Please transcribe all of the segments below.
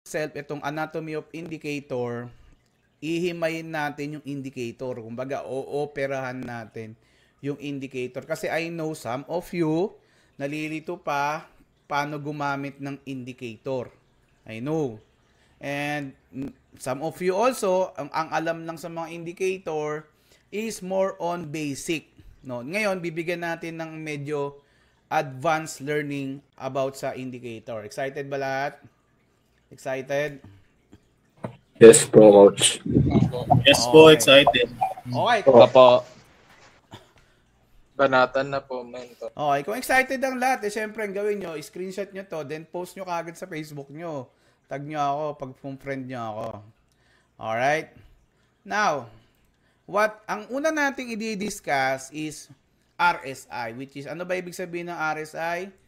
itself, itong anatomy of indicator, ihimayin natin yung indicator. Kumbaga, ooperahan natin yung indicator. Kasi I know some of you, nalilito pa paano gumamit ng indicator. I know. And some of you also, ang alam lang sa mga indicator is more on basic. No? Ngayon, bibigyan natin ng medyo advanced learning about sa indicator. Excited ba lahat? Excited? Yes po, Coach. Yes po, excited. Okay. Opo. Banatan na po, mentor. Okay, kung excited ang lahat, syempre ang gawin nyo, screenshot nyo to, then post nyo kagad sa Facebook nyo. Tag nyo ako pag friend nyo ako. Alright? Now, ang una nating i-discuss is RSI, which is, ano ba ibig sabihin ng RSI?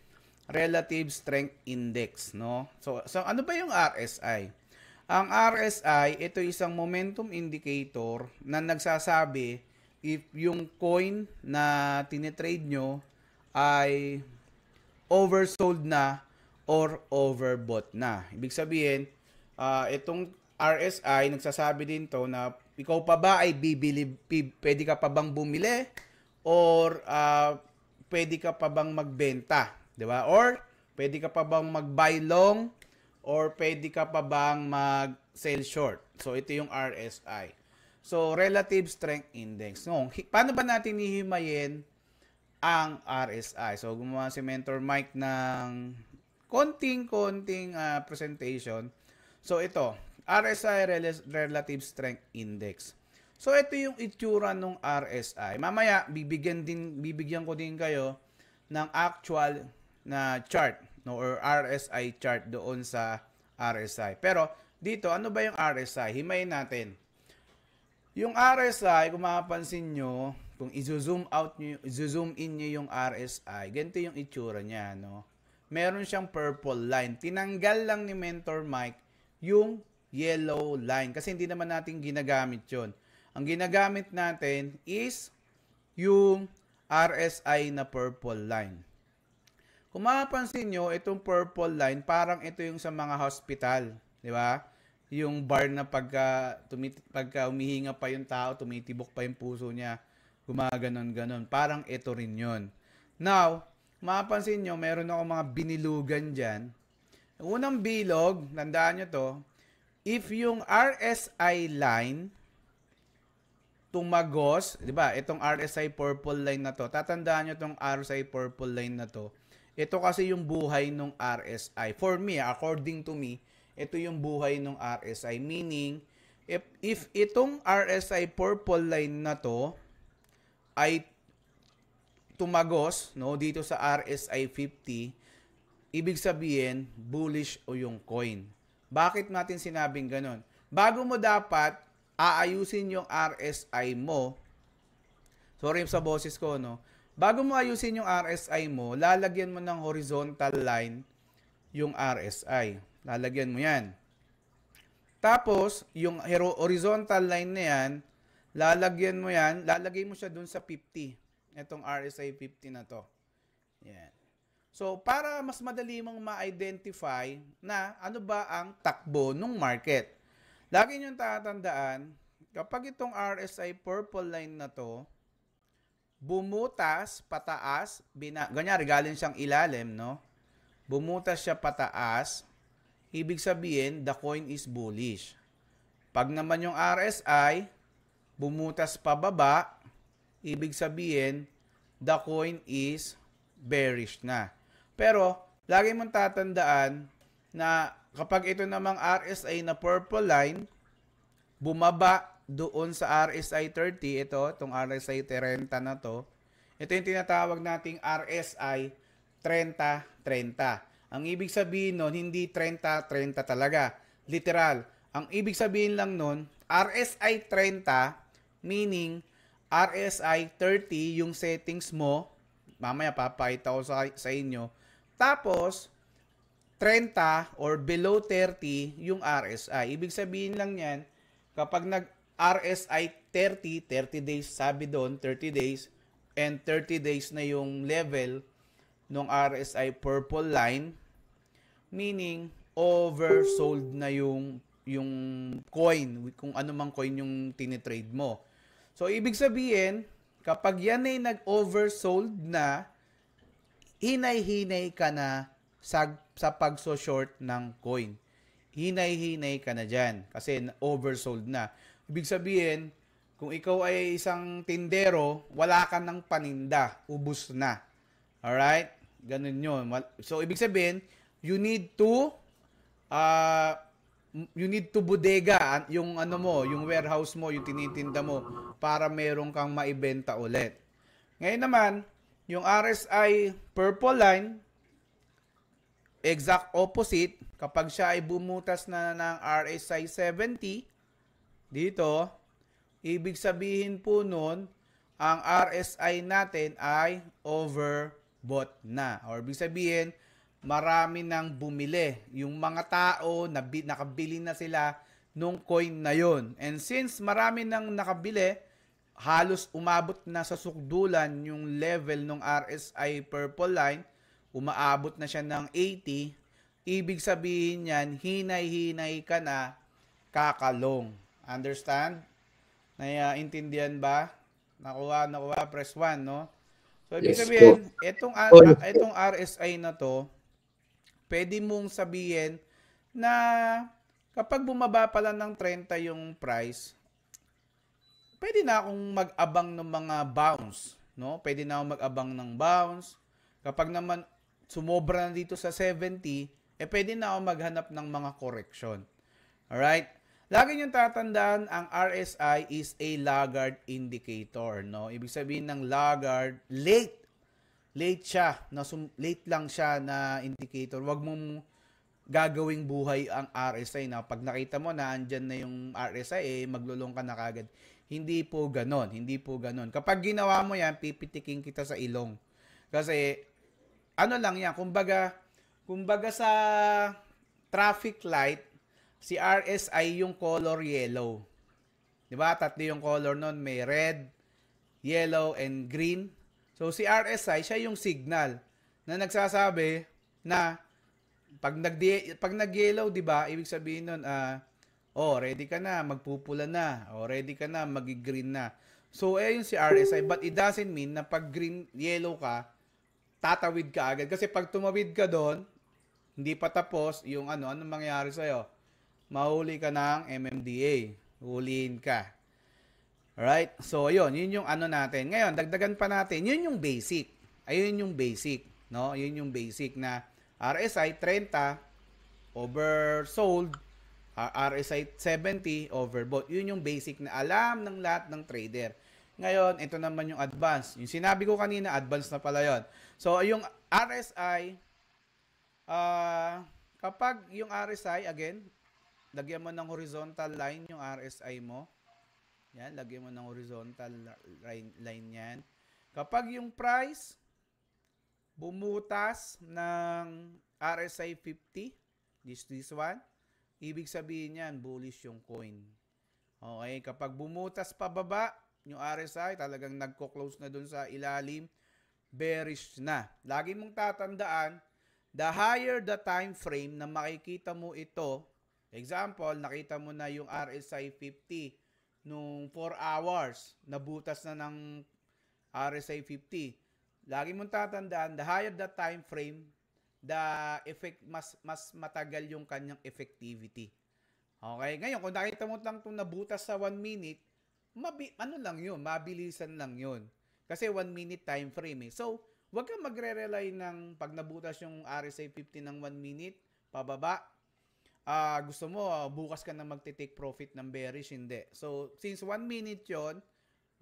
Relative Strength Index, no? So ano ba yung RSI? Ang RSI, ito isang momentum indicator na nagsasabi if yung coin na tinitrade nyo ay oversold na or overbought na. Ibig sabihin, itong RSI, nagsasabi din to na ikaw pa ba ay pwede ka pa bang bumili or pwede ka pa bang magbenta? Diba? Or, pwede ka pa bang mag-buy long or pwede ka pa bang mag-sell short. So, ito yung RSI. So, Relative Strength Index. No, paano ba natin hihimayin ang RSI? So, gumawa si Mentor Mike ng konting presentation. So, ito, RSI, Relative Strength Index. So, ito yung itsura ng RSI. Mamaya, bibigyan ko din kayo ng actual na chart, no, or RSI chart doon sa RSI. Pero dito, ano ba yung RSI? Himayin natin. Yung RSI, kung mapapansin nyo, kung i-zoom in nyo yung RSI, ganito yung itsura niya, no? Meron siyang purple line. Tinanggal lang ni Mentor Mike yung yellow line kasi hindi naman natin ginagamit yon. Ang ginagamit natin is yung RSI na purple line. Kung mapapansin nyo, itong purple line, parang ito yung sa mga hospital. Di ba? Yung bar na pagka umihinga pa yung tao, tumitibok pa yung puso niya, gumaganon-ganon. Parang ito rin yun. Now, mapapansin nyo, meron ako mga binilugan dyan. Unang bilog, tandaan nyo to, if yung RSI line tumagos, di ba? Itong RSI purple line na to, tatandaan nyo itong RSI purple line na to. Ito kasi yung buhay ng RSI. For me, according to me, ito yung buhay ng RSI. Meaning, if itong RSI purple line na to ay tumagos, no, dito sa RSI 50, ibig sabihin, bullish o yung coin. Bakit natin sinabing ganon? Bago mo dapat aayusin yung RSI mo, sorry sa boses ko, no? Bago mo ayusin yung RSI mo, lalagyan mo ng horizontal line yung RSI. Lalagyan mo yan. Tapos, yung horizontal line na yan, lalagay mo siya dun sa 50. Itong RSI 50 na to. Yan. So, para mas madali mong ma-identify na ano ba ang takbo ng market. Lagi nyo tatandaan, kapag itong RSI purple line na to, bumutas, pataas, ganyari, galing siyang ilalim, no? Bumutas siya pataas, ibig sabihin, the coin is bullish. Pag naman yung RSI, bumutas pababa, ibig sabihin, the coin is bearish na. Pero, lagi mong tatandaan na kapag ito namang RSI na purple line, bumaba doon sa RSI 30, itong RSI 30 na to, ito yung tinatawag nating RSI 30-30. Ang ibig sabihin nun, hindi 30-30 talaga. Literal. Ang ibig sabihin lang nun, RSI 30, meaning RSI 30 yung settings mo, mamaya papakita ko sa inyo, tapos 30 or below 30 yung RSI. Ibig sabihin lang yan, kapag RSI 30 days, sabi doon, 30 days, and 30 days na yung level ng RSI purple line, meaning, oversold na yung coin, kung ano mang coin yung tinitrade mo. So, ibig sabihin, kapag yan ay nag-oversold na, hinay-hinay ka na sa pagso-short ng coin. Hinay-hinay ka na dyan kasi oversold na. Ibig sabihin, kung ikaw ay isang tindero, wala ka ng paninda. Ubus na. Alright? Ganun yun. So, ibig sabihin, you need to bodega yung ano mo, yung warehouse mo, yung tinitinda mo para meron kang maibenta ulit. Ngayon naman, yung RSI purple line, exact opposite, kapag siya ay bumutas na ng RSI 70, dito, ibig sabihin po nun, ang RSI natin ay overbought na. Or ibig sabihin, marami nang bumili. Yung mga tao, nakabili na sila nung coin na yon. And since marami nang nakabili, halos umabot na sa sukdulan yung level ng RSI purple line, umaabot na siya ng 80, ibig sabihin yan, hinay-hinay ka na kakalong. Understand? Naiintindihan ba? Nakuha, press 1, no? So, ibig sabihin, itong RSI na to, pwede mong sabihin na kapag bumaba pala ng 30 yung price, pwede na akong mag-abang ng mga bounce, no? Pwede na akong mag-abang ng bounce. Kapag naman sumobra na dito sa 70, pwede na akong maghanap ng mga correction. Alright? Lagi niyong tatandaan, ang RSI is a laggard indicator, no? Ibig sabihin ng laggard, late siya, late lang siya na indicator. Huwag mong gagawing buhay ang RSI na pag nakita mo na andyan na yung RSI, maglulong ka na kagad. Hindi po ganon. Kapag ginawa mo yan, pipitiking kita sa ilong. Kasi, ano lang yan, kumbaga sa traffic light, si RSI yung color yellow. Diba? Tatlo yung color nun. May red, yellow, and green. So, si RSI, siya yung signal na nagsasabi na pag nag-yellow, diba? Ibig sabihin nun, ready ka na, magpupula na. Ready ka na, magi-green na. So, yun si RSI. But it doesn't mean na pag green, yellow ka, tatawid ka agad. Kasi pag tumawid ka doon, hindi pa tapos, yung anong mangyayari sa'yo? Mahuli ka ng MMDA. Huliin ka. Alright? So, yun yung natin. Ngayon, dagdagan pa natin. Yun yung basic. Ayun yung basic. No? Yun yung basic na RSI 30 oversold, RSI 70 overbought. Yun yung basic na alam ng lahat ng trader. Ngayon, ito naman yung advance. Yung sinabi ko kanina, advance na pala yun. So, yung RSI, kapag yung RSI, again, lagyan mo ng horizontal line yung RSI mo. Yan, lagyan mo ng horizontal line yan. Kapag yung price bumutas ng RSI 50, this one, ibig sabihin yan, bullish yung coin. Okay, kapag bumutas pababa, yung RSI talagang nagko-close na dun sa ilalim, bearish na. Lagi mong tatandaan, the higher the time frame na makikita mo ito, example, nakita mo na yung RSI 50 nung 4 hours, nabutas na ng RSI 50. Lagi mong tatandaan, the higher the time frame, the effect, mas matagal yung kanyang effectivity. Okay? Ngayon, kung nakita mo lang itong nabutas sa 1 minute, mabilisan lang yun. Kasi 1 minute time frame eh. So, huwag kang magre-rely ng pag nabutas yung RSI 50 ng 1 minute, pababa, gusto mo, bukas ka na magte-take profit ng bearish, hindi. So, since 1 minute yon,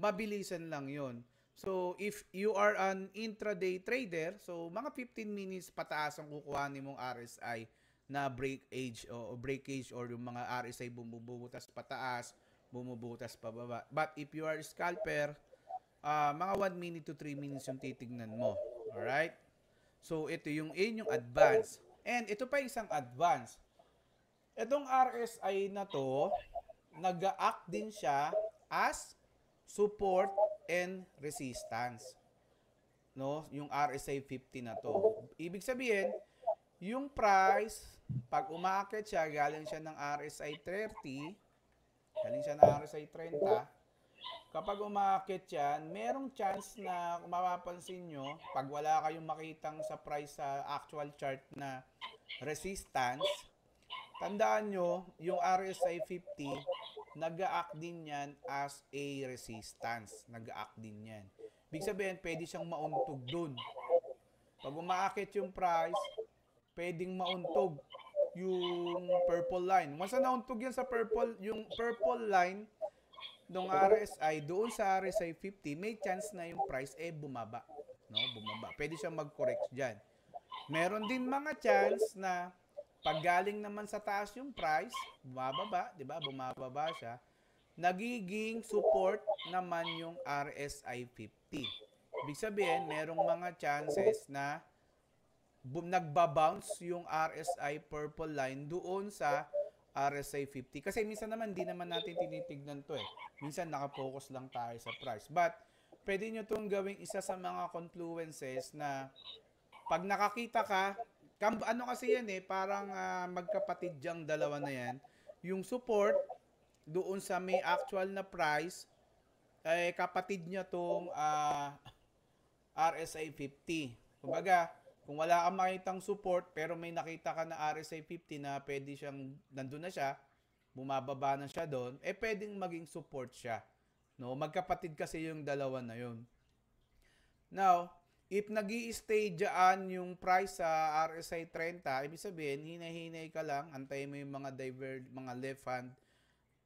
mabilisan lang yon. So, if you are an intraday trader, so mga 15 minutes pataas ang kukuhanin mong RSI na breakage or yung mga RSI bumubutas pataas, bumubutas pababa. But if you are a scalper, mga 1 minute to 3 minutes yung titignan mo. Alright? So, ito yung advance. And ito pa isang advance. Itong RSI na to, nag-act din siya as support and resistance. No? Yung RSI 50 na to. Ibig sabihin, yung price Pag umaakit siya, galing siya ng RSI 30, galing siya ng RSI 30, kapag umaakit yan, merong chance na kung mapapansin nyo, pag wala kayong makitang sa price sa actual chart na resistance, tandaan nyo, yung RSI 50, nag-a-act din yan as a resistance. Nag-a-act din yan. Ibig sabihin, pwede siyang mauntog dun. Pag umaakit yung price, pwedeng mauntog yung purple line. Once na nauntog yan sa purple, yung purple line ng RSI, doon sa RSI 50, may chance na yung price bumaba. No? Bumaba. Pwede siyang mag-correct dyan. Meron din mga chance na pag galing naman sa taas yung price, bumababa, 'di ba? Bumababa siya. Nagiging support naman yung RSI 50. Ibig sabihin, merong mga chances na nagba-bounce yung RSI purple line doon sa RSI 50. Kasi minsan naman, di naman natin tinitignan to eh. Minsan nakafocus lang tayo sa price. But, pwede nyo itong gawing isa sa mga confluences na pag nakakita ka, ano kasi yan eh, parang magkapatid yung dalawa na yan. Yung support, doon sa may actual na price, kapatid niya tong RSI 50. Kumbaga, kung wala kang makitang support pero may nakita ka na RSI 50 na pwede siyang, nandun na siya, bumababa na siya doon, pwedeng maging support siya. No? Magkapatid kasi yung dalawa na yun. Now, if nag-i-stay dyan yung price sa RSI 30, ibig sabihin, hinahinay ka lang, antayin mo yung mga left hand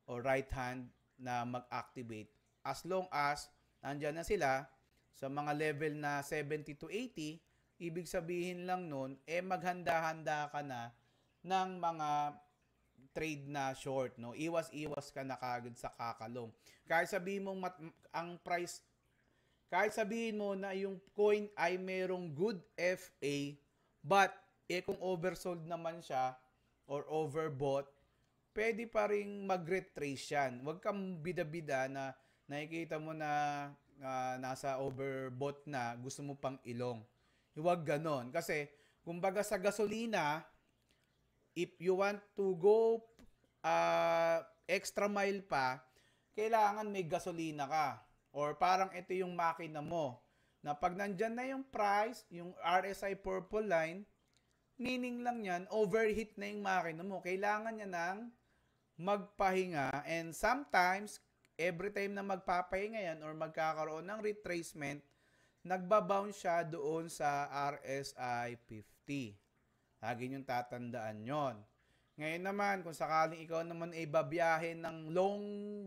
o right hand na mag-activate. As long as nandyan na sila sa mga level na 70 to 80, ibig sabihin lang nun, maghanda-handa ka na ng mga trade na short. No? Iwas-iwas ka na kagad sa kakalong. Kahit sabihin mong kahit sabihin mo na yung coin ay merong good FA, but kung oversold naman siya or overbought, pwede pa rin mag-retrace yan. Huwag kang bida-bida na nakikita mo na nasa overbought na, gusto mo pang ilong. Huwag ganon. Kasi, kumbaga sa gasolina, if you want to go extra mile pa, kailangan may gasolina ka. Or parang ito yung makina mo. Na pag nandyan na yung price, yung RSI purple line, meaning lang yan, overheat na yung makina mo. Kailangan niya ng magpahinga. And sometimes, every time na magpapahinga yan or magkakaroon ng retracement, nagbabounce siya doon sa RSI 50. Lagi niyong tatandaan yon. Ngayon naman, kung sakaling ikaw naman ay babiyahe ng long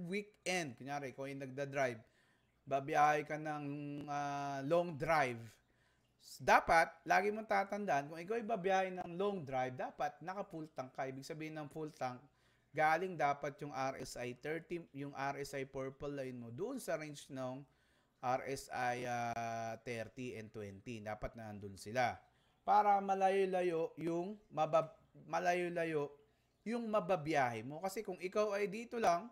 weekend, kunyari, kung yung nagda-drive, babiyahe ka ng long drive, dapat, lagi mong tatandaan, kung ikaw ay babiyahe ng long drive, dapat naka-full tank ka. Ibig sabihin ng full tank, galing dapat yung RSI 30, yung RSI purple line mo, doon sa range ng RSI 30 and 20. Dapat na andun sila. Para malayo-layo yung mababiyahe mo. Kasi kung ikaw ay dito lang,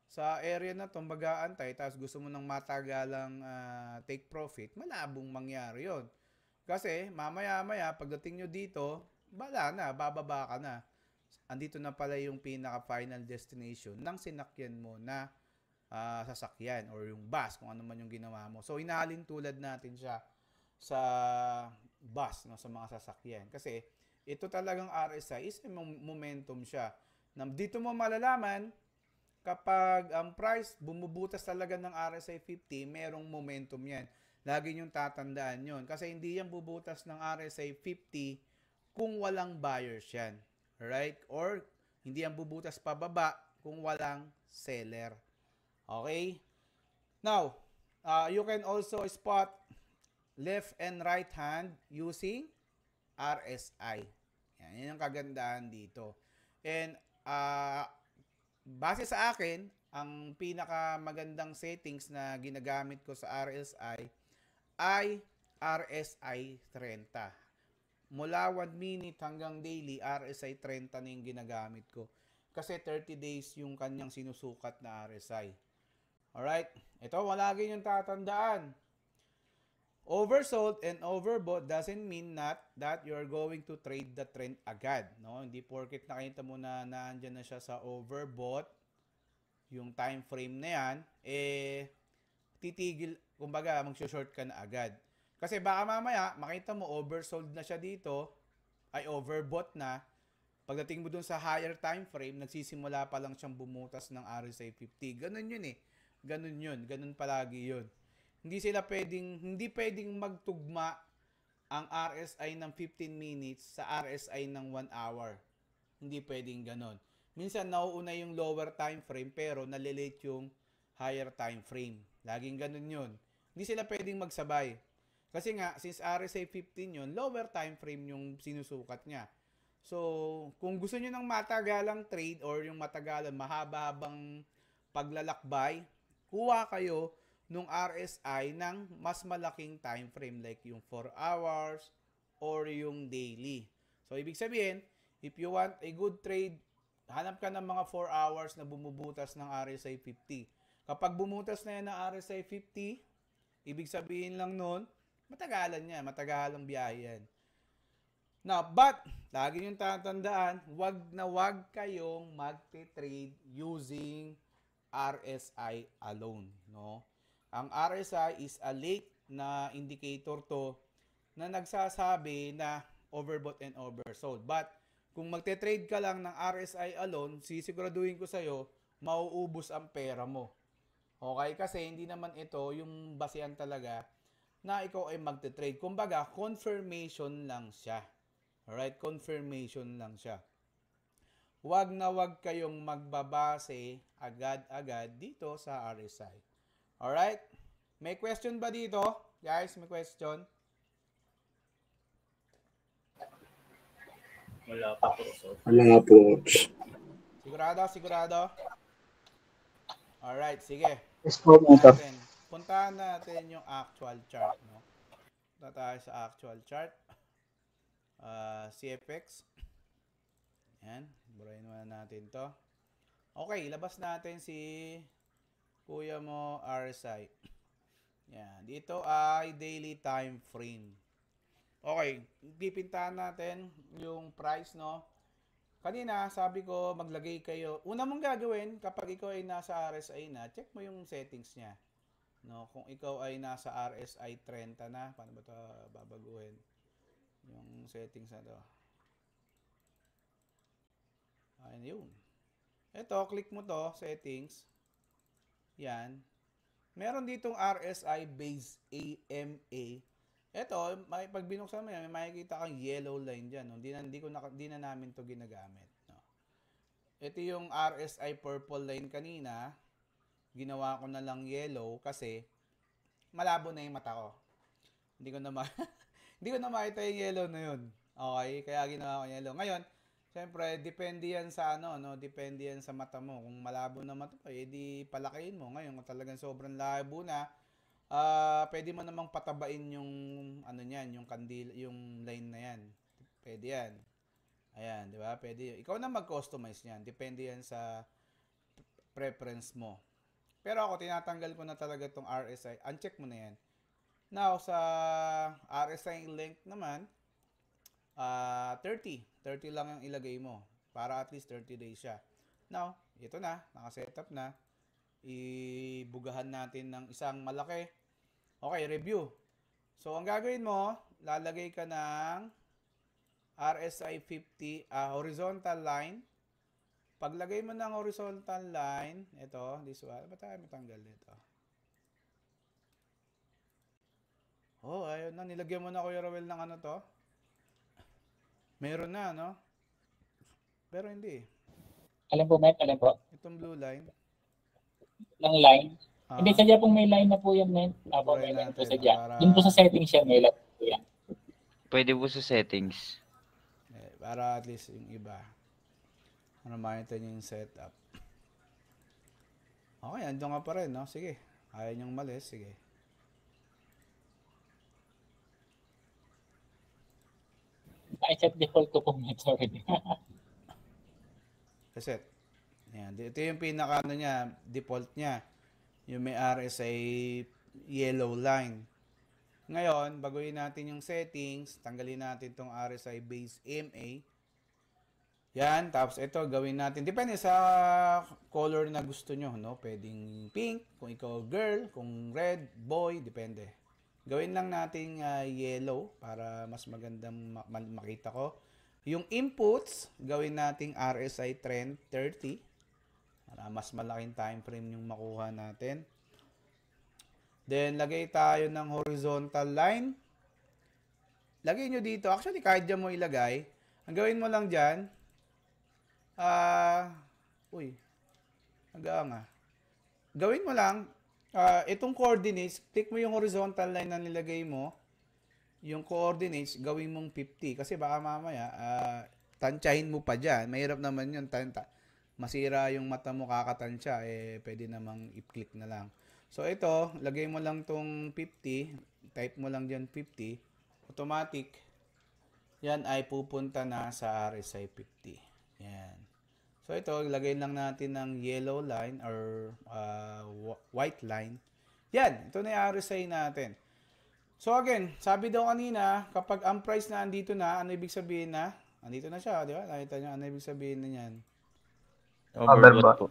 sa area na to mag-aantay, tapos gusto mo ng matagalang take profit, malabong mangyari yon. Kasi mamaya-maya, pagdating nyo dito, bala na, bababa ka na. Andito na pala yung pinaka-final destination ng sinakyan mo na sasakyan or yung bus, kung ano man yung ginawa mo. So, inahalin tulad natin siya sa bus, no, sa mga sasakyan. Kasi, ito talagang RSI is momentum siya. Dito mo malalaman, kapag ang price bumubutas talaga ng RSI 50, merong momentum yan. Lagi niyong tatandaan yon. Kasi hindi yan bubutas ng RSI 50 kung walang buyers yan. Right? Or hindi yan bubutas pababa kung walang seller. Okay? Now, you can also spot left and right hand using RSI. Yan ang kagandahan dito. And, base sa akin, ang pinakamagandang settings na ginagamit ko sa RSI ay RSI 30. Mula 1 minute hanggang daily, RSI 30 na yung ginagamit ko. Kasi 30 days yung kanyang sinusukat na RSI. Alright? Ito, lagi niyong tatandaan. Oversold and overbought doesn't mean not that you're going to trade the trend agad, no? Hindi porket nakita mo na naandyan na siya sa overbought, yung time frame na yan, titigil, kumbaga, mag-short ka na agad. Kasi baka mamaya, makita mo, oversold na siya dito, ay overbought na, pagdating mo dun sa higher time frame, nagsisimula pa lang siyang bumutas ng RSI 50. Ganun yun eh. Ganun yun. Ganun palagi yun. Hindi pwedeng magtugma ang RSI ng 15 minutes sa RSI ng 1 hour. Hindi pwedeng ganun. Minsan nauuna yung lower time frame pero nalilate yung higher time frame. Laging ganun yun. Hindi sila pwedeng magsabay. Kasi nga, since RSI 15 yun, lower time frame yung sinusukat niya. So, kung gusto nyo ng matagalang trade or yung matagalang mahaba-habang paglalakbay, kuha kayo nung RSI ng mas malaking time frame like yung 4 hours or yung daily. So, ibig sabihin, if you want a good trade, hanap ka ng mga 4 hours na bumubutas ng RSI 50. Kapag bumutas na yan ng RSI 50, ibig sabihin lang nun, matagalan yan, matagalang biyahe yan. Now, but, lagi niyong tatandaan, wag kayong magte-trade using RSI alone, no? Ang RSI is a late na indicator to na nagsasabi na overbought and oversold. But, kung magte-trade ka lang ng RSI alone, sisiguraduhin ko sa'yo, mauubos ang pera mo. Okay? Kasi hindi naman ito yung basehan talaga na ikaw ay magte-trade. Kumbaga, confirmation lang siya. Alright? Confirmation lang siya. Wag na wag kayong magbabase agad-agad dito sa RSI. Alright? May question ba dito? Guys, may question? Wala pa po. So. Wala po, coach. Sigurado? Alright, sige. Yes po, coach. Puntahan natin yung actual chart, no? Punta tayo sa actual chart. CFX. Yan. Burahin muna natin to. Okay, labas natin si kuya mo RSI. Yan. Dito ay daily time frame. Okay. Pipintahan natin yung price, no? Kanina, sabi ko, maglagay kayo. Una mong gagawin, kapag ikaw ay nasa RSI na, check mo yung settings niya. No? Kung ikaw ay nasa RSI 30 na, paano ba ito babaguhin? Yung settings na to. Ayun yun. Ito, click mo to, settings. Yan. Meron ditong RSI base AMA. Ito, pag binuksan mo yan, may makikita kang yellow line dyan. No? Di na namin to ginagamit. No? Ito yung RSI purple line kanina. Ginawa ko na lang yellow kasi malabo na yung mata ko. Hindi ko na makita yung yellow na yun. Okay? Kaya ginawa ko yellow. Ngayon, siyempre, depende yan sa depende yan sa mata mo. Kung malabo na mata mo, edi palakihin mo. Ngayon, kung talagang sobrang labo na, pwede mo namang patabain yung yung kandil, yung line na yan. Pwede yan. Ayan, di ba? Pwede. Ikaw na mag-customize niyan. Depende yan sa preference mo. Pero ako, tinatanggal ko na talaga itong RSI. Uncheck mo na yan. Now, sa RSI length naman, 30 lang yung ilagay mo para at least 30 days siya. Now, ito na, naka-setup na. Ibugahan natin ng isang malaki. Okay, review. So, ang gagawin mo, lalagay ka ng RSI 50 horizontal line. Paglagay mo ng horizontal line, ito, this one, ba't tayo matanggal nito? Oh, ayun na, nilagyan mo na Kuya Rowel ng ano to? Meron na, no? Pero hindi. Alam po, Mike, alam po. Itong blue line. Ng line. Hindi, sadya pong may line na po yan, Mike. Apo, may line po sadya. Yun po sa settings siya, may line po yan. Pwede po sa settings. Para at least yung iba. Ano makita nyo yung setup. Okay, andun nga pa rin, no? Sige. Ayaw nyong malis, sige. I-set default ko po, Mike. Sorry. Reset. Ayan. Ito yung pinaka niya, default niya. Yung may RSI yellow line. Ngayon, baguhin natin yung settings. Tanggalin natin itong RSI base MA. Yan. Tapos ito, gawin natin. Depende sa color na gusto nyo. No? Pwedeng pink, kung ikaw girl, kung red, boy, depende. Gawin lang natin yellow para mas magandang makita ko. Yung inputs, gawin nating RSI trend 30. Para mas malaking time frame yung makuha natin. Then, lagay tayo ng horizontal line. Lagay nyo dito. Actually, kahit dyan mo ilagay. Ang gawin mo lang dyan. Gawin mo lang. Itong coordinates, click mo yung horizontal line na nilagay mo. Yung coordinates, gawin mong 50. Kasi baka mamaya, tansyahin mo pa dyan. Mahirap naman yun. Masira yung mata mo, kakatansya. Pwede namang i-click na lang. So, ito, lagay mo lang tong 50. Type mo lang dyan 50. Automatic. Yan ay pupunta na sa RSI 50. Yan. So, ito, lagay lang natin ng yellow line or white line. Yan. Ito na yung RSI natin. So, again, sabi daw kanina, kapag ang price na andito na, ano ibig sabihin na? Andito na siya, di ba? Nakita nyo, ano ibig sabihin na yan? Overbought po.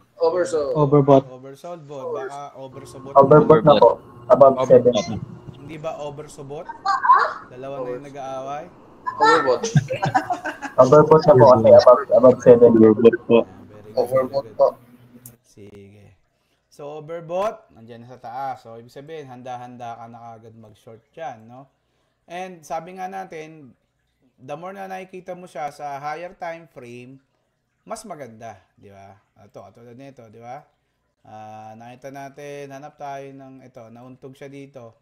Overbought. Oversold bot. Baka oversobot. Overbought na po. Above 7. Hindi ba oversobot? Dalawa na yung nag-aaway. Overbought na po kasi above 7. Overbought po. Overbought po. Sige. So, overbought, nandiyan na sa taas. So, ibig sabihin, handa-handa ka na kagad mag-short dyan, no? And sabi nga natin, the more na nakikita mo siya sa higher time frame, mas maganda, di ba? Ito, katulad nito, di ba? Nakita natin, hanap tayo ng ito, nauntog siya dito.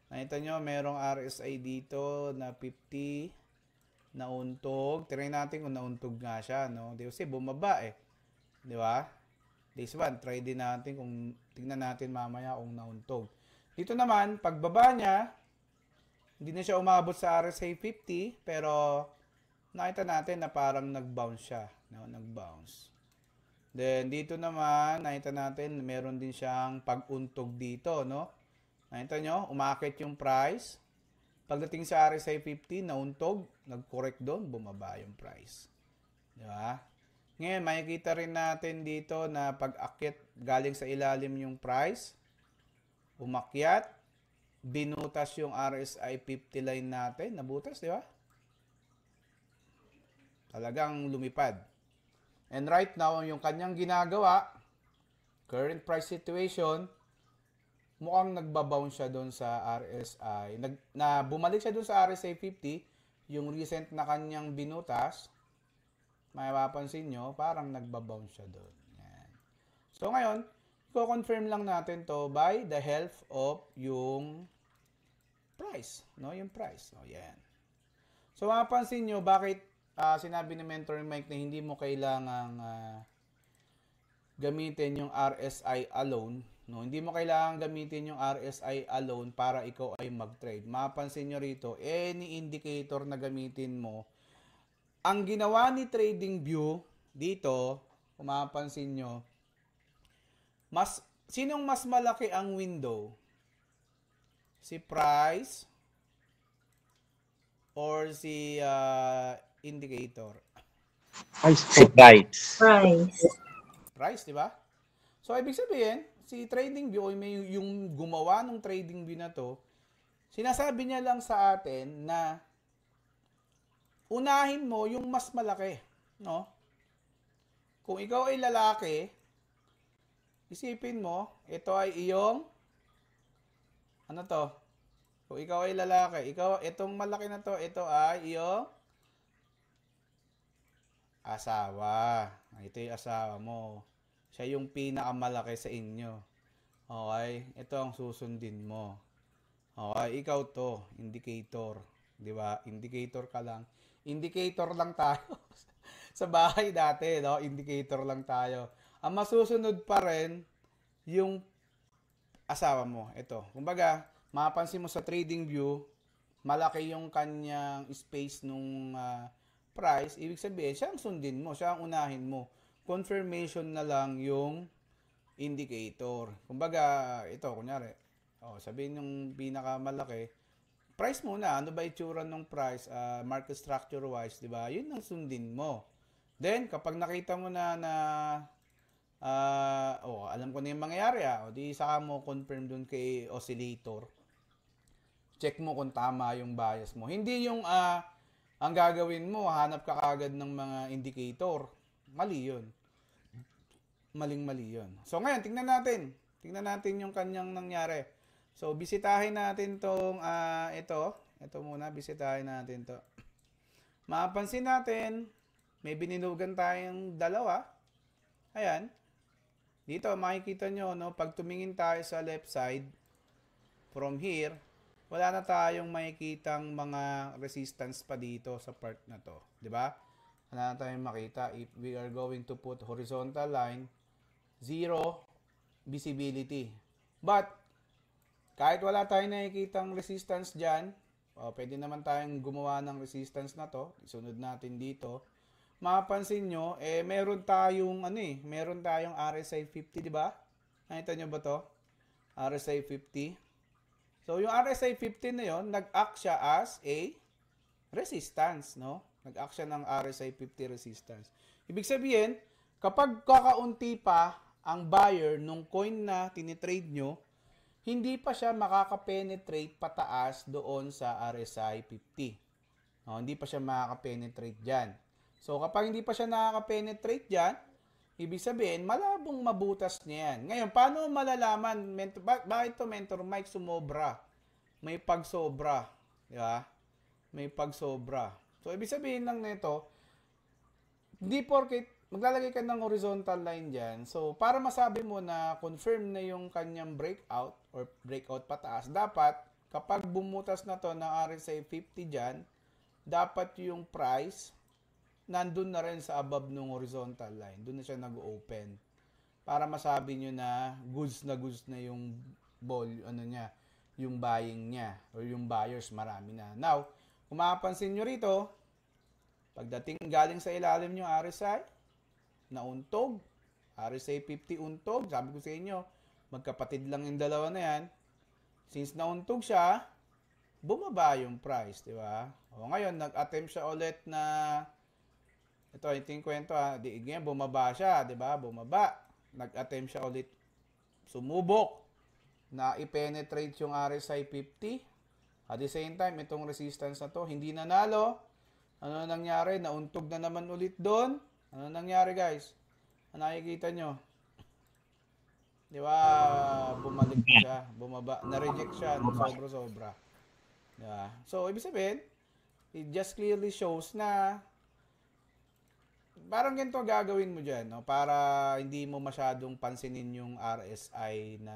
Nakita nyo, merong RSI dito na 50, nauntog. Try natin kung nauntog nga siya, no? Di kasi bumaba eh. Di ba? This one, try din natin kung, tingnan natin mamaya kung nauntog. Dito naman, pagbaba niya, hindi na siya umabot sa RSI 50, pero nakita natin na parang nag-bounce siya. No, nag-bounce. Then, dito naman, nakita natin, meron din siyang pag-untog dito, no? Nakita nyo, umakit yung price. Pagdating sa RSI 50, nauntog, nag-correct doon, bumaba yung price. Di ba? Ngayon, makikita rin natin dito na pag-akit galing sa ilalim yung price, umakyat, binutas yung RSI 50 line natin, nabutas, di ba? Talagang lumipad. And right now, yung kanyang ginagawa, current price situation, mukhang nagbabounce siya doon sa RSI. Bumalik siya doon sa RSI 50, yung recent na kanyang binutas, may mapapansin nyo, parang nagbabounce siya doon. Yan. So ngayon, i-confirm lang natin to by the help of yung price. No? Yung price. So, yan. So, mapapansin nyo, bakit sinabi ni Mentor Mike na hindi mo kailangang gamitin yung RSI alone. No? Hindi mo kailangang gamitin yung RSI alone para ikaw ay mag-trade. Mapansin nyo rito, any indicator na gamitin mo, ang ginawa ni TradingView dito, kung mapansin nyo, sinong mas malaki ang window? Si price or si indicator? Si price. Price, di ba? So, ibig sabihin, si TradingView, yung gumawa ng TradingView na to, sinasabi niya lang sa atin na unahin mo yung mas malaki, no? Kung ikaw ay lalaki, isipin mo, ito ay iyong, ano to? Kung ikaw ay lalaki, itong malaki na to, ito ay iyong asawa. Ito yung asawa mo. Siya yung pinakamalaki sa inyo. Okay? Ito ang susundin mo. Okay? Ikaw to, indicator. Di ba? Indicator ka lang. Indicator lang tayo. Sa bahay dati, no? Indicator lang tayo. Ang masusunod pa rin, yung asawa mo. Ito. Kumbaga, mapapansin mo sa TradingView, malaki yung kanyang space nung price. Ibig sabihin, siya ang sundin mo, siya ang unahin mo. Confirmation na lang yung indicator. Kumbaga, ito, kunyari, sabihin yung pinakamalaki, price muna. Ano ba itsura ng price? Market structure wise, di ba? Yun ang sundin mo. Then, kapag nakita mo na alam ko na yung mangyayari o di saka mo confirm dun kay oscillator. Check mo kung tama yung bias mo. Hindi yung ang gagawin mo, hanap ka kagad ng mga indicator. Mali yun. Maling-mali yun. So ngayon, tingnan natin. Tingnan natin yung kanyang nangyari. So, bisitahin natin tong ito. Ito muna, bisitahin natin to. Mapapansin natin, may bininugan tayong dalawa. Ayan. Dito, makikita nyo, no, pag tumingin tayo sa left side, from here, wala na tayong makikitang mga resistance pa dito sa part na to. Diba? Wala na tayong makita. If we are going to put horizontal line, zero visibility. But, kahit wala tayong nakikitang resistance dyan, pwede naman tayong gumawa ng resistance na to. Isunod natin dito. Mapapansin nyo, meron tayong RSI 50, di ba? Nakita nyo ba to? RSI 50. So, yung RSI 50 na yon, nag-act siya as a resistance, no? Nag-act siya ng RSI 50 resistance. Ibig sabihin, kapag kakaunti pa ang buyer nung coin na tinitrade nyo, hindi pa siya makaka-penetrate pataas doon sa RSI 50. No, hindi pa siya makaka-penetrate dyan. So, kapag hindi pa siya nakaka-penetrate dyan, ibig sabihin, malabong mabutas niya yan. Ngayon, paano malalaman? Bakit to Mentor Mike sumobra? May pagsobra. Di ba? May pagsobra. So, ibig sabihin lang nito, hindi porket maglalagay ka ng horizontal line dyan. So, para masabi mo na confirm na yung kanyang breakout or breakout pataas, dapat, kapag bumutas na to ng RSI 50 dyan, dapat yung price nandun na rin sa above ng horizontal line. Doon na siya nag-open. Para masabi nyo na goods na yung yung buying niya or yung buyers marami na. Now, kung mapapansin nyo rito, pagdating galing sa ilalim yung RSI, nauntog, RSI 50 untog, sabi ko sa inyo, magkapatid lang yung dalawa na yan. Since nauntog siya, bumaba yung price, di ba? O ngayon, nag-attempt siya ulit na ito, ito yung kwento ngayon, bumaba siya, di ba? Bumaba. Nag-attempt siya ulit sumubok na i-penetrate yung RSI 50. At the same time, itong resistance na to, hindi nanalo. Ano nangyari? Nauntog na naman ulit doon. Ano nangyari, guys? Ano nakikita nyo? Di ba? Bumalik siya. Bumaba. Na-reject siya ng sobra-sobra. Di ba? So, ibig sabihin, it just clearly shows na parang ganito gagawin mo dyan, no? Para hindi mo masyadong pansinin yung RSI na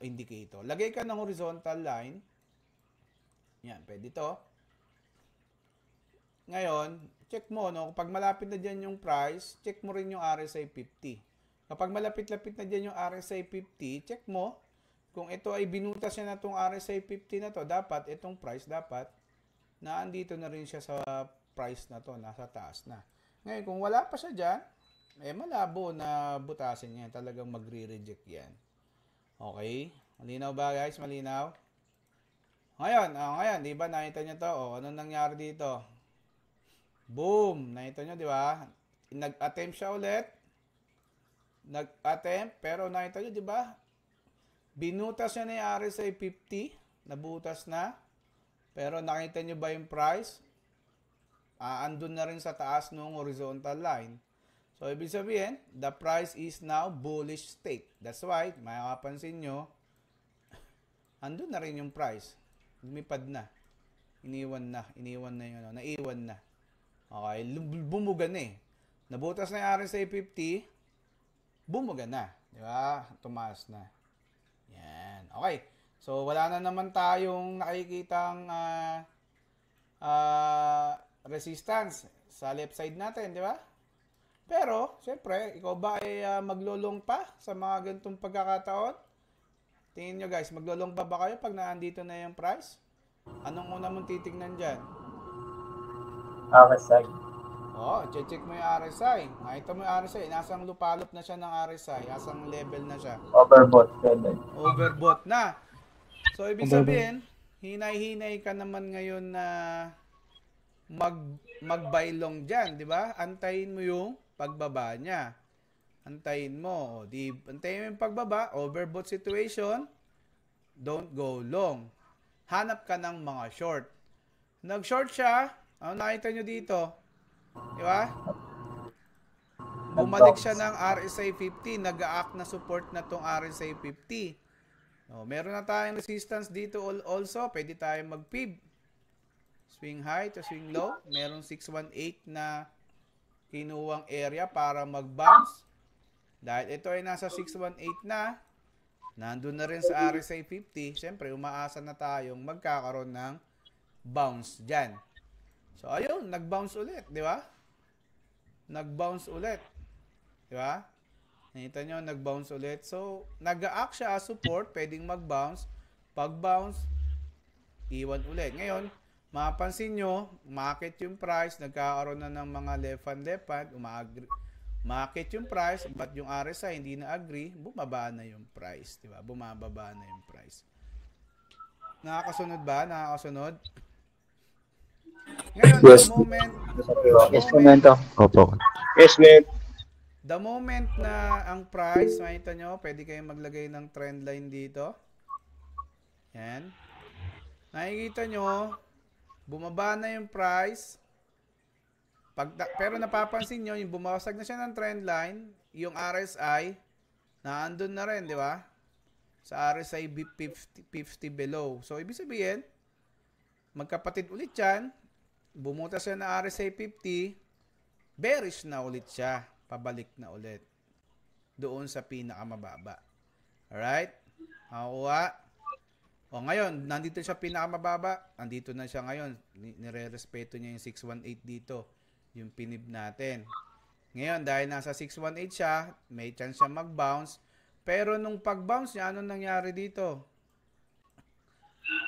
indicator. Lagay ka ng horizontal line. Yan, pwede to. Ngayon, check mo, no? Kapag malapit na dyan yung price, check mo rin yung RSI 50. Kapag malapit-lapit na dyan yung RSI 50, check mo kung ito ay binutas siya na itong RSI 50 na to, dapat itong price dapat na andito na rin siya sa price na to, nasa taas na. Ngayon, kung wala pa siya dyan, malabo na butasin niya. Talagang magre-reject yan. Okay? Malinaw ba, guys? Malinaw? Ngayon, di ba, nakita nyo to? Anong nangyari dito? Boom! Nakita nyo, di ba? Nag-attempt siya ulit. Nag-attempt, pero nakita nyo, di ba? Binutas siya na yung RSI 50. Nabutas na. Pero nakita nyo ba yung price? Andun na rin sa taas ng horizontal line. So, ibig sabihin, the price is now bullish state. That's why, makapansin nyo, andun na rin yung price. Lumipad na. Iniwan na yung naiwan na. Okay, bumuga na eh. Nabutas na yung RSI 50, bumuga na. Di ba? Tumaas na. Yan. Okay. So, wala na naman tayong nakikitang resistance sa left side natin, di ba? Pero, syempre, ikaw ba ay maglulong pa sa mga ganitong pagkakataon? Tingin nyo guys, maglulong pa ba kayo pag naandito na yung price? Anong una mong titignan dyan? RSI. Check mo yung RSI. Nakita mo yung RSI. Nasang lupalop na siya ng RSI. Nasang level na siya. Overbought. Overbought na. So, ibig sabihin, hinay-hinay ka naman ngayon na mag-buy long dyan, di ba? Antayin mo yung pagbaba niya. Antayin mo. Antayin mo yung pagbaba, overbought situation, don't go long. Hanap ka ng mga short. Nag-short siya, ano nakita nyo dito? Di ba? Bumalik siya ng RSI 50, nag-a-act na support na tong RSI 50. Meron na tayong resistance dito also, pwede tayong mag-fib. Swing high to swing low. Meron 618 na kinuwang area para mag-bounce. Dahil ito ay nasa 618 na, nandun na rin sa RSI 50, siyempre umaasa na tayong magkakaroon ng bounce dyan. So ayun, nag-bounce ulit, di ba? Nag-bounce ulit. Di ba? Nakita nyo, nag-bounce ulit. So, nag-a-act siya as support, pwedeng mag-bounce. Pag-bounce, iwan ulit. Ngayon, mapapansin nyo, umakit yung price, nagkakaroon na ng mga left hand, umakit yung price, but yung RSI hindi na agree, bumaba na yung price. Di ba? Bumababa na yung price. Nakakasunod ba? Nakakasunod? Ngayon, Yes. Opo. Yes, ma'am. The moment na ang price, makita nyo, pwede kayong maglagay ng trend line dito. Yan. Nakikita nyo, bumaba na yung price. Pero napapansin nyo, yung bumawasag na siya ng trend line, yung RSI, naandun na rin, di ba? Sa RSI 50 below. So, ibig sabihin, magkapatid ulit yan, bumuta siya na RSI 50, bearish na ulit siya. Pabalik na ulit doon sa pinakamababa. Alright? Makuha. O ngayon, nandito siya pinakamababa. Nandito na siya ngayon. Nire-respeto niya yung 618 dito. Yung pinib natin. Ngayon, dahil nasa 618 siya, may chance siya mag-bounce. Pero nung pag-bounce niya, anong nangyari dito?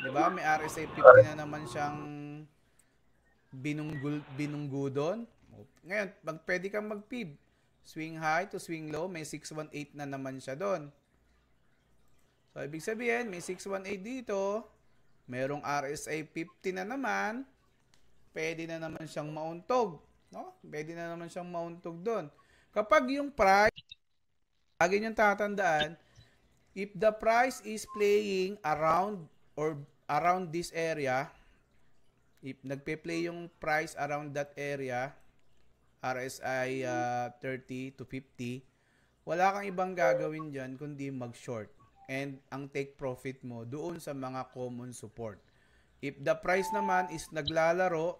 Diba? May RSI 50 na naman siyang binunggo doon. Ngayon, pwede kang mag-pib. Swing high to swing low, may 618 na naman siya doon. So, ibig sabihin, may 618 dito, merong RSI 50 na naman, pwede na naman siyang mauntog. No? Pwede na naman siyang mauntog doon. Kapag yung price, lagi niyong tatandaan, if the price is playing around or around this area, if nagpe-play yung price around that area, RSI 30 to 50, wala kang ibang gagawin dyan kundi mag-short. And ang take profit mo doon sa mga common support. If the price naman is naglalaro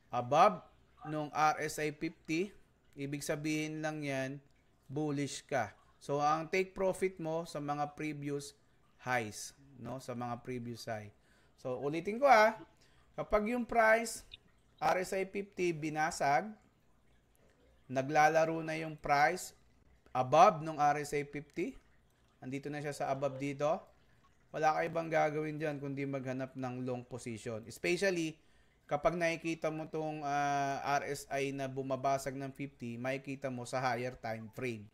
above nung RSI 50, ibig sabihin lang yan, bullish ka. So, ang take profit mo sa mga previous highs, no? Sa mga previous high. So, ulitin ko kapag yung price, RSI 50 binasag, naglalaro na yung price above nung RSI 50. Andito na siya sa above dito. Wala ka ibang gagawin dyan kundi maghanap ng long position. Especially, kapag nakikita mo tong RSI na bumabasag ng 50, makikita mo sa higher time frame.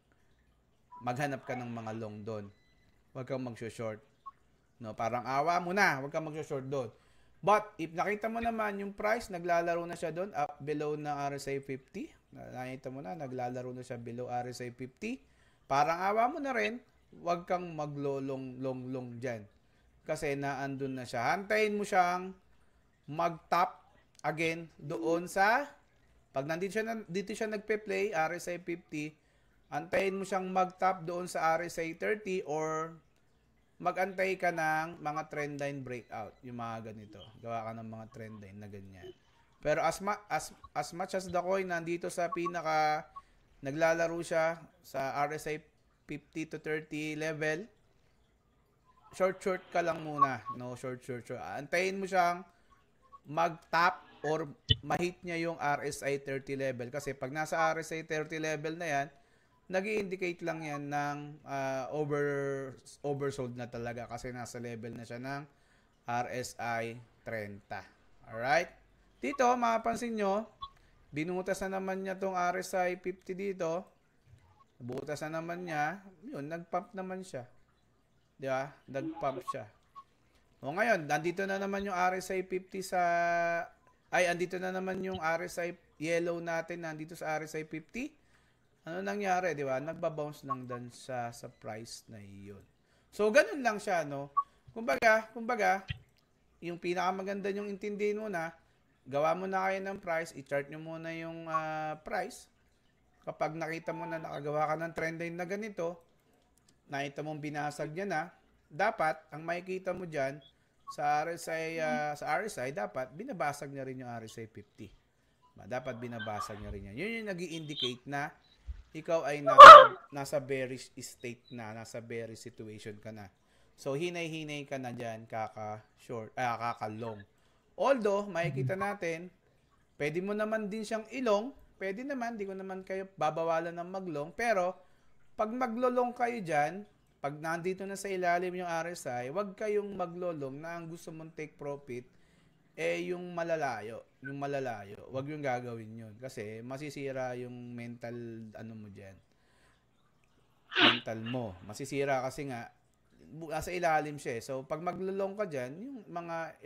Maghanap ka ng mga long doon. Huwag kang mag-short. No, parang awa mo na. Huwag kang mag-short doon. But, if nakita mo naman yung price, naglalaro na siya doon, up below ng RSI 50. Nakita mo na, naglalaro na siya below RSI 50. Parang awa mo na rin, huwag kang maglolong-long dyan. Kasi naandun na siya. Hantayin mo siyang mag-top again doon sa, pag dito siya nagpe-play, RSI 50, antayin mo siyang mag-top doon sa RSI 30 or mag-antay ka ng mga trend line breakout. Yung mga ganito. Gawa ka ng mga trend line na ganyan. Pero as much as the coin nandito sa pinaka naglalaro siya sa RSI 50 to 30 level, short ka lang muna. No, short. Antayin mo siyang mag-top or ma-hit niya yung RSI 30 level. Kasi pag nasa RSI 30 level na yan, nag-i-indicate lang yan ng oversold na talaga kasi nasa level na siya ng RSI 30. Alright? Dito, mapapansin nyo, binutas na naman niya tong RSI 50 dito. Butas na naman niya. Yun, nag-pump naman siya. Di ba? Nag-pump siya. O ngayon, nandito na naman yung RSI 50 sa... Ay, andito na naman yung RSI yellow natin nandito sa RSI 50. Ano nangyari, di ba? Nagbabounce lang dan sa price na iyon. So, ganun lang siya, no? Kumbaga, yung pinakamaganda yung intindihin mo na, gawa mo na kayo ng price, i-chart nyo muna yung price. Kapag nakita mo na nakagawa ka ng trend line na ganito, nakita mong binasag niya na, dapat, ang makikita mo dyan, sa RSI, dapat, binabasag niya rin yung RSI 50. Dapat binabasag niya rin yan. Yun yung nag-i-indicate na ikaw ay nasa bearish state na, nasa bearish situation ka na. So, hinay-hinay ka na dyan, kaka-long. Although, makikita natin, pwede mo naman din siyang ilong, pwede naman, di ko naman kayo babawalan ng maglong, pero, pag maglolong kayo dyan, pag nandito na sa ilalim yung RSI, wag kayong maglolong na ang gusto mong take profit, yung malalayo. Wag yung gagawin yun. Kasi, masisira yung mental, mo dyan. Mental mo. Masisira kasi nga, nasa ilalim siya. So, pag maglulong ka dyan, yung mga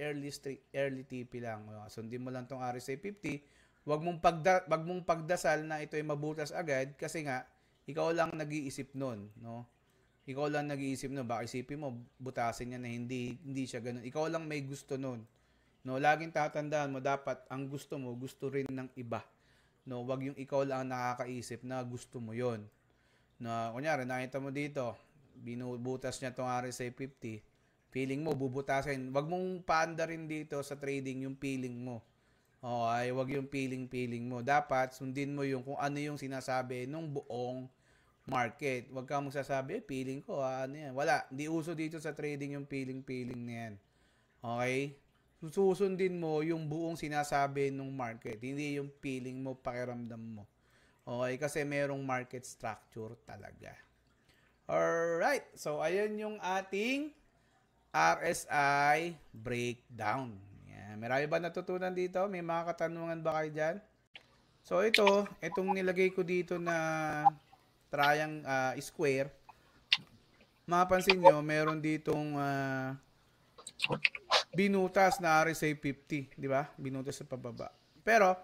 early TP lang. Sundin mo lang tong RSI 50. Wag mong pagdasal na ito ay mabutas agad kasi nga, ikaw lang nag-iisip nun. No? Ikaw lang nag-iisip nun. Baka isipin mo, butasin niya na hindi siya ganun. Ikaw lang may gusto nun. No, laging tatandaan mo, dapat ang gusto mo, gusto rin ng iba. No, wag yung ikaw lang nakakaisip na gusto mo yon. Na, kunyari, nakita mo dito, binubutas niya tong RSI 50, feeling mo, bubutasin. Wag mong paanda rin dito sa trading yung feeling mo. Okay, wag yung feeling mo. Dapat, sundin mo yung kung ano yung sinasabi nung buong market. Wag kang magsasabi, feeling ko, ano yan. Wala, hindi uso dito sa trading yung feeling na yan. Okay? Susundin mo yung buong sinasabi ng market, hindi yung feeling mo, pakiramdam mo. Okay, kasi merong market structure talaga. Alright, so ayan yung ating RSI breakdown. Yan. Marami ba natutunan dito? May mga katanungan ba kayo dyan? So itong nilagay ko dito na square, mapansin nyo, meron ditong binutas na RSI 50, di ba? Binutas sa pababa. Pero,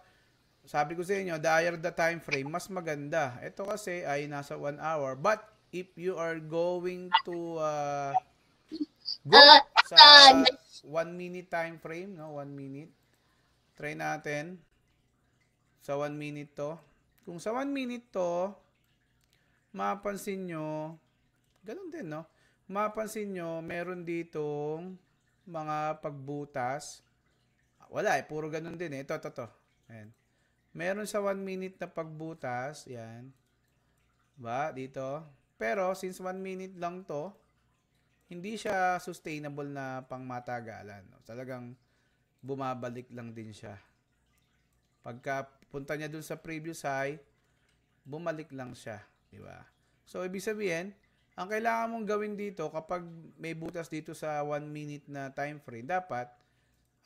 sabi ko sa inyo, the higher the time frame, mas maganda. Ito kasi ay nasa 1 hour. But, if you are going to go sa 1 minute time frame, no? 1 minute. Try natin. Sa 1 minute to. Kung sa 1 minute to, mapansin nyo, ganun din, no? Mapansin nyo, meron ditong mga pagbutas. Wala puro ganun din eh. Ito. Ayan. Meron sa 1 minute na pagbutas. Yan. Ba? Dito. Pero, since 1 minute lang to, hindi siya sustainable na pangmatagalan. No? Talagang bumabalik lang din siya. Pagka punta niya dun sa previous high, bumalik lang siya. Diba? So, ibig sabihin, ang kailangan mong gawin dito kapag may butas dito sa 1 minute na time frame, dapat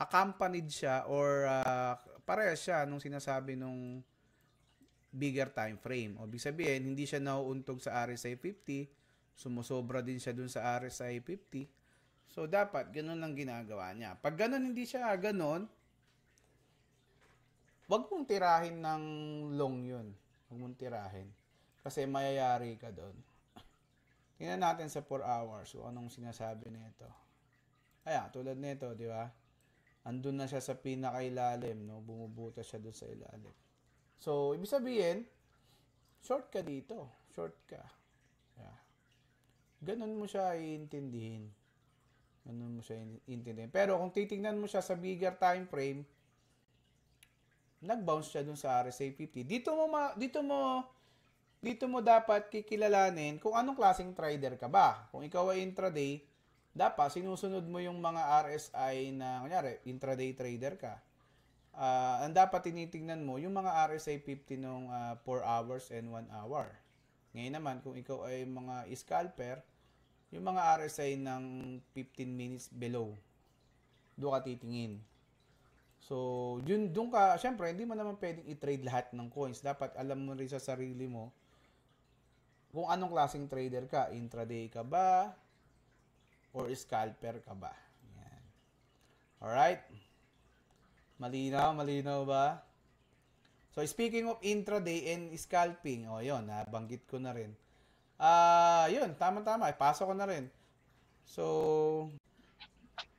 accompanied siya or parehas siya nung sinasabi nung bigger time frame. O ibig sabihin, hindi siya nauuntog sa RSI 50, sumusobra din siya dun sa RSI 50. So, dapat ganun lang ginagawa niya. Pag ganun hindi siya ganun, wag mong tirahin ng long yun. Wag mong tirahin. Kasi mayayari ka doon. Tingnan natin sa 4 hours kung anong sinasabi nito. Ayan, tulad nito, di ba? Andun na siya sa pinakailalim, no? Bumubutas siya doon sa ilalim. So, ibig sabihin, short ka dito. Short ka. Yeah. Ganun mo siya iintindihin. Pero kung titingnan mo siya sa bigger time frame, nag-bounce siya doon sa RSI 50. Dito mo dapat kikilalanin kung anong klaseng trader ka ba. Kung ikaw ay intraday, dapat sinusunod mo yung mga RSI na, kunyari, intraday trader ka. Ang dapat tinitingnan mo, yung mga RSI 50 nung 4 hours and 1 hour. Ngayon naman, kung ikaw ay mga scalper, yung mga RSI ng 15 minutes below, doon ka titingin. So, doon ka, syempre, hindi mo naman pwedeng i-trade lahat ng coins. Dapat alam mo rin sa sarili mo kung anong klaseng trader ka. Intraday ka ba? Or scalper ka ba? Yan. Alright? Malinaw ba? So, speaking of intraday and scalping, yun, nabanggit ko na rin. Yun, tama-tama, ipasok ko na rin. So,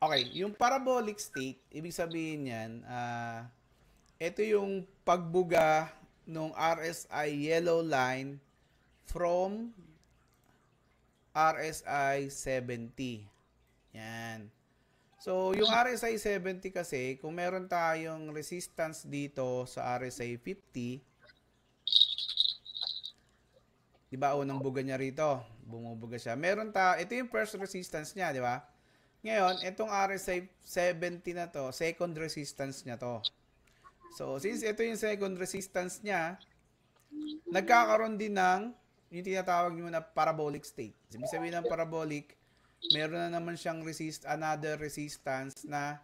okay, yung parabolic state, ibig sabihin yan, ito yung pagbuga ng RSI yellow line from RSI 70. Yan. So, yung RSI 70 kasi, kung meron tayong resistance dito sa RSI 50, di ba, unang buga niya rito, bumubuga siya. Ito yung first resistance niya, di ba? Ngayon, itong RSI 70 na to, second resistance niya to. So, since ito yung second resistance niya, nagkakaroon din ng yung tinatawag nyo na parabolic state. Ibig sabihin ng parabolic, meron na naman siyang another resistance na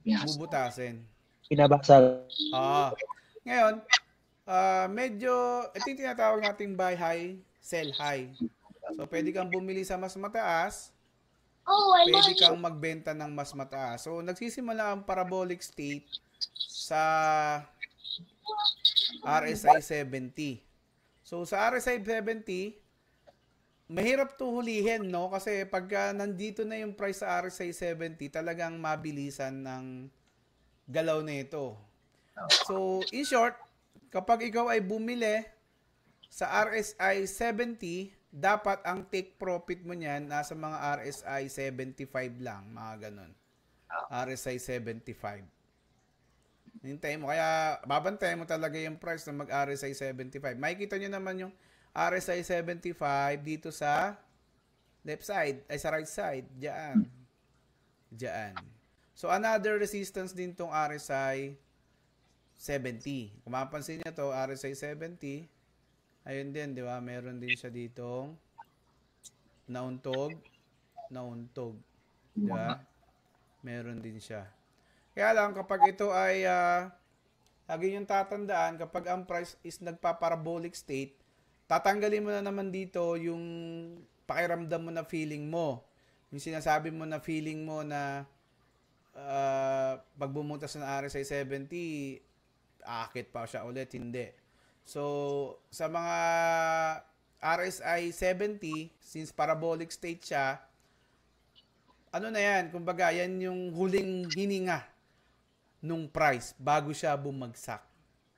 bubutasin. Pinabasag. Ngayon, medyo, ito yung tinatawag nating buy high, sell high. So, pwede kang bumili sa mas mataas, pwede kang magbenta ng mas mataas. So, nagsisimula ang parabolic state sa RSI 70. So, sa RSI 70, mahirap to hulihin, no? Kasi pagka nandito na yung price sa RSI 70, talagang mabilisan ng galaw na ito. So, in short, kapag ikaw ay bumili sa RSI 70, dapat ang take profit mo niyan nasa mga RSI 75 lang, mga ganun. RSI 75. Hintayin mo. Kaya, babantayan mo talaga yung price na mag-RSI 75. Makikita nyo naman yung RSI 75 dito sa left side, ay sa right side. Diyan. So, another resistance din tong RSI 70. Kung mapansin nyo to, RSI 70, ayun din, di ba? Meron din siya ditong nauntog. Di ba? Meron din siya. Kaya lang, kapag ito ay, lagi yung tatandaan, kapag ang price is nagpa-parabolic state, tatanggalin mo na naman dito yung pakiramdam mo na feeling mo. Yung sinasabi mo na feeling mo na pag bumutas ng RSI 70, aakit pa siya ulit, hindi. So, sa mga RSI 70, since parabolic state siya, ano na yan, kumbaga, yan yung huling hininga nung price bago siya bumagsak.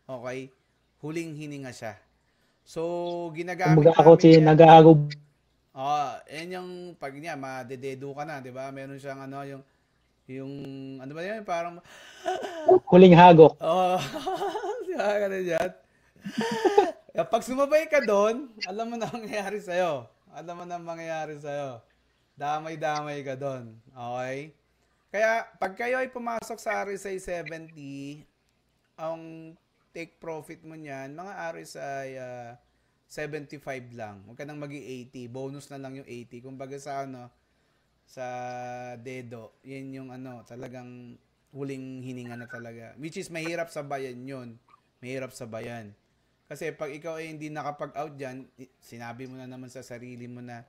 Okay? Huling hininga siya. So, ginagamit Kumbaga ako si nag-aagog. yan yung pag niya, madededo ka na, di ba? Meron siyang yung ano ba yan? Parang, Huling hagok. di ba? Ganun yan. Pag sumabay ka doon, alam mo na ang mangyayari sa'yo. Damay-damay ka doon. Okay? Kaya, pag kayo ay pumasok sa RSI 70, ang take profit mo niyan, mga RSI 75 lang. Huwag ka nang mag-80. Bonus na lang yung 80. Kumbaga sa dedo, yan yung talagang huling hininga na talaga. Which is mahirap sabayan yun. Kasi pag ikaw ay hindi nakapag-out dyan, sinabi mo na naman sa sarili mo na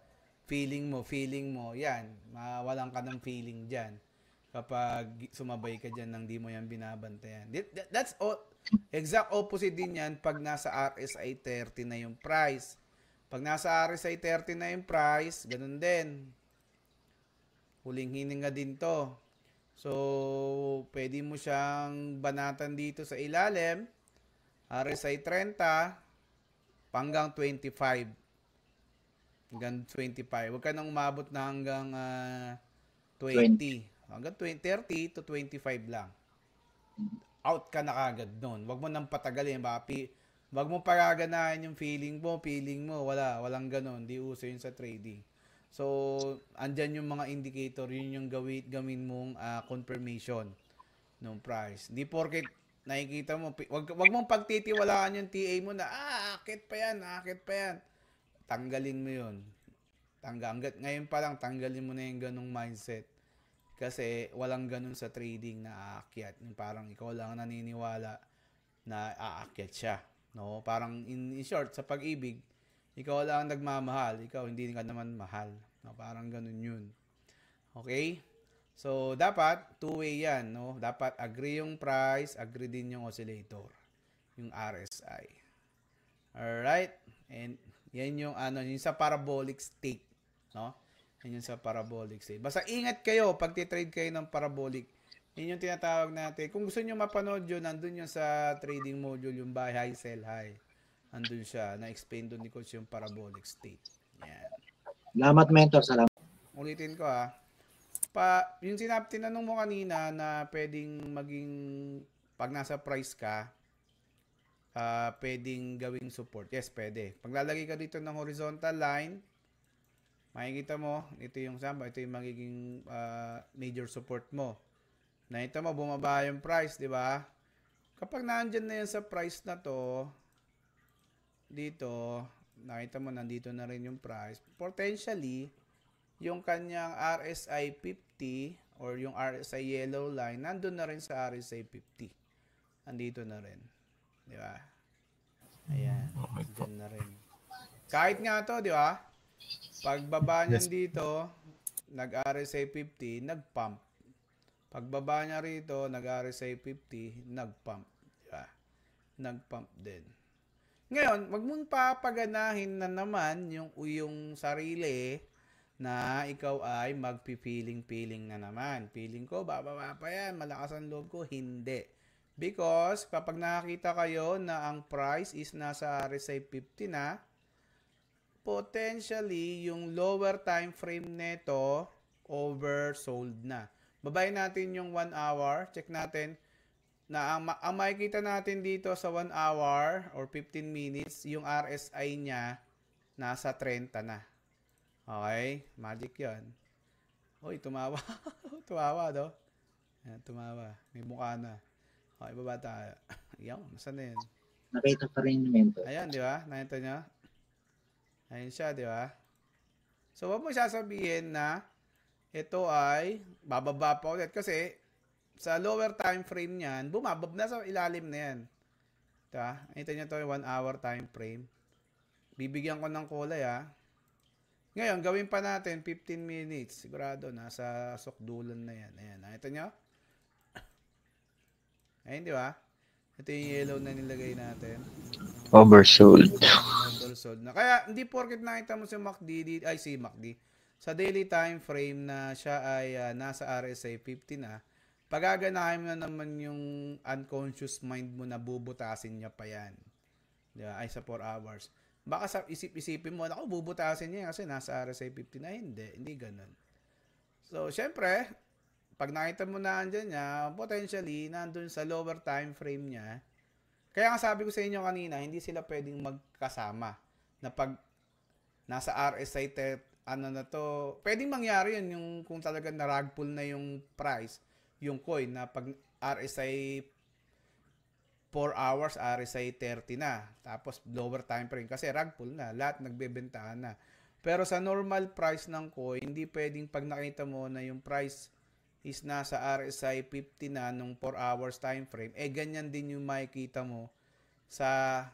feeling mo, yan. Mawalan ka ng feeling dyan. Kapag sumabay ka dyan nang di mo yan binabantayan. That's exact opposite din yan pag nasa RSI 30 na yung price. Pag nasa RSI 30 na yung price, ganun din. Huling hininga din to. So, pwede mo siyang banatan dito sa ilalim. RSI 30 hanggang 25. Hanggang 25. Huwag ka nang umabot na hanggang 20. Hanggang 30 to 25 lang. Out ka na kagad nun. Huwag mo nang patagalin. Huwag mo pagaganahin yung feeling mo. Walang ganon. Di uso yun sa trading. So, andyan yung mga indicator. Yun yung gawin mong confirmation ng price. Di porket nakikita mo, wag mong pagtitiwalaan yung TA mo na, akit pa yan. Tanggalin mo yun. Ngayon pa lang, tanggalin mo na yung ganong mindset. Kasi walang ganun sa trading na aakyat. Yung parang ikaw lang naniniwala na aakyat siya. No? Parang in short, sa pag-ibig, ikaw lang nagmamahal. Ikaw hindi ka naman mahal. No? Parang ganun yun. Okay? So, dapat two-way yan, no? Dapat agree yung price, agree din yung oscillator, yung RSI. Alright? And yan yung yung sa parabolic state, no? Yan yung sa parabolic state. Basta ingat kayo pag titrade kayo ng parabolic. Yan yung tinatawag natin. Kung gusto nyo mapanood yun, nandun yung sa trading module, yung buy high, sell high. Nandun siya. Na-explain doon ni Coach yung parabolic state. Yan. Salamat, mentor. Salamat. Ulitin ko yung tinanong mo kanina na pwedeng maging pag nasa price ka, pwedeng gawing support. Yes, pwede. Paglalagay ka dito ng horizontal line, makikita mo, ito yung magiging major support mo. Nakita mo, bumaba yung price, di ba? Kapag nandyan na yan sa price na to, dito, nakita mo, nandito na rin yung price. Potentially, yung kanyang RSI 50 or yung RSI yellow line, nandun na rin sa RSI 50. Nandito na rin. Di ba? Ayan. Nandyan na rin. Kahit nga to, di ba? Pagbaba niyan dito, nag-RSI 50, nag-pump. Pagbaba niya rito, nag-RSI 50, nag-pump. Di ba? Nag-pump din. Ngayon, wag mong papaganahin na naman yung sarili na ikaw ay magpipiling-piling na naman. Feeling ko, bababa pa yan, malakas ang loob ko. Hindi. Because, kapag nakakita kayo na ang price is nasa RSI 50 na, potentially, yung lower time frame neto, oversold na. Babayin natin yung 1 hour. Check natin na ang makikita natin dito sa 1 hour or 15 minutes, yung RSI niya nasa 30 na. Okay? Magic yan. Uy, tumawa. Tumawa, no? Ayan, tumawa. May mukha na. Okay, baba tayo. Ayan, saan na yun? Nakita pa rin yung mentor. Ayan, di ba? Nakita niya? Ayan siya, di ba? So, wag mo sasabihin na ito ay bababa pa ulit. Kasi, sa lower time frame niyan, bumabab na sa ilalim na yan. Diba? Nakita niyo ito yung 1 hour time frame. Bibigyan ko ng kulay, Ngayon, gawin pa natin 15 minutes. Sigurado, nasa sukdulan na yan. Ayan, nakita nyo? Ayun, di ba? Ito yung yellow na nilagay natin. Oversold. Oversold na. Kaya, hindi porket nakita mo si MACD, sa daily time frame na siya ay nasa RSI 50 na, pagaganahin mo na naman yung unconscious mind mo na bubutasin niya pa yan. Di ba? Ay, sa 4 hours. Baka sa isip-isipin mo, ako bubutasin niya kasi nasa RSI 50 na. Hindi ganun. So, syempre, pag nakita mo na andyan niya, potentially, nandun sa lower time frame niya. Kaya nga sabi ko sa inyo kanina, hindi sila pwedeng magkasama. Na pag nasa RSI, pwedeng mangyari yun yung kung talagang na-rug pull na yung price, yung coin, na pag RSI 4 hours, RSI 30 na. Tapos, lower time frame. Kasi rug pull na. Lahat nagbebentahan na. Pero sa normal price ng coin, hindi pwedeng pag nakita mo na yung price is nasa RSI 50 na nung 4 hours time frame, ganyan din yung makikita mo sa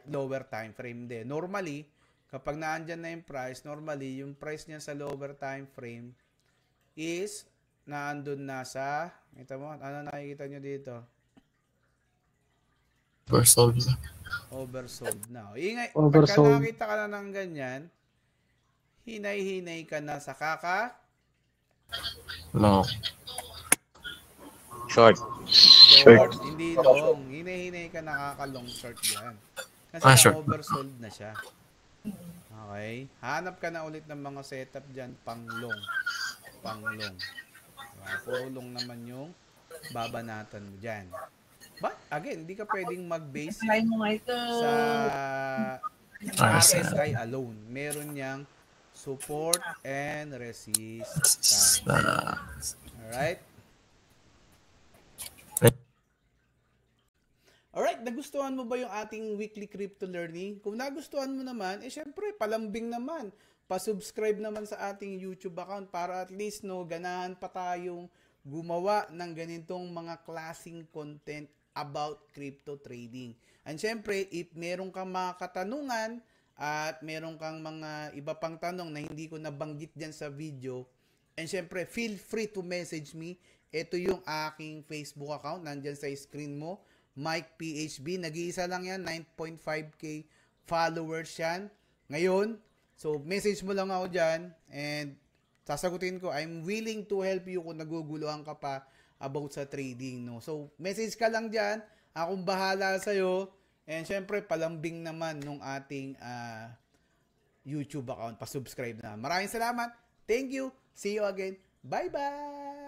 lower time frame din. Normally, kapag naandyan na yung price, normally, yung price niya sa lower time frame is naandun na sa, kita mo, ano nakikita nyo dito? Oversold na. Oversold na. Ingay, Oversold. pagka nakita ka na ng ganyan, hinay-hinay ka na sa No. Short. short, hindi long. Hinay-hinay ka nakakalong short yan. Kasi Short. oversold na siya. Okay? Hanap ka na ulit ng mga setup dyan, pang long. Pang long. Diba? Puro long naman yung babanatan mo dyan. But, again, hindi ka pwedeng mag-base sa RSI alone. Meron niyang support and resistance. Alright? Alright, nagustuhan mo ba yung ating weekly crypto learning? Kung nagustuhan mo naman, syempre, palambing naman. Pa-subscribe naman sa ating YouTube account para at least, ganahan pa tayong gumawa ng ganitong mga klaseng content about crypto trading. And syempre, if meron kang mga katanungan at meron kang mga iba pang tanong na hindi ko nabanggit dyan sa video, And syempre, feel free to message me. Ito yung aking Facebook account. Nandyan sa screen mo. Mike PHB. Nag-iisa lang yan. 9.5k followers yan. Ngayon, so message mo lang ako dyan. And sasagutin ko, I'm willing to help you kung naguguluhan ka pa about sa trading. No? So, message ka lang dyan. Akong bahala sa'yo. And syempre, palambing naman nung ating YouTube account. Pa-subscribe na. Maraming salamat. Thank you. See you again. Bye-bye!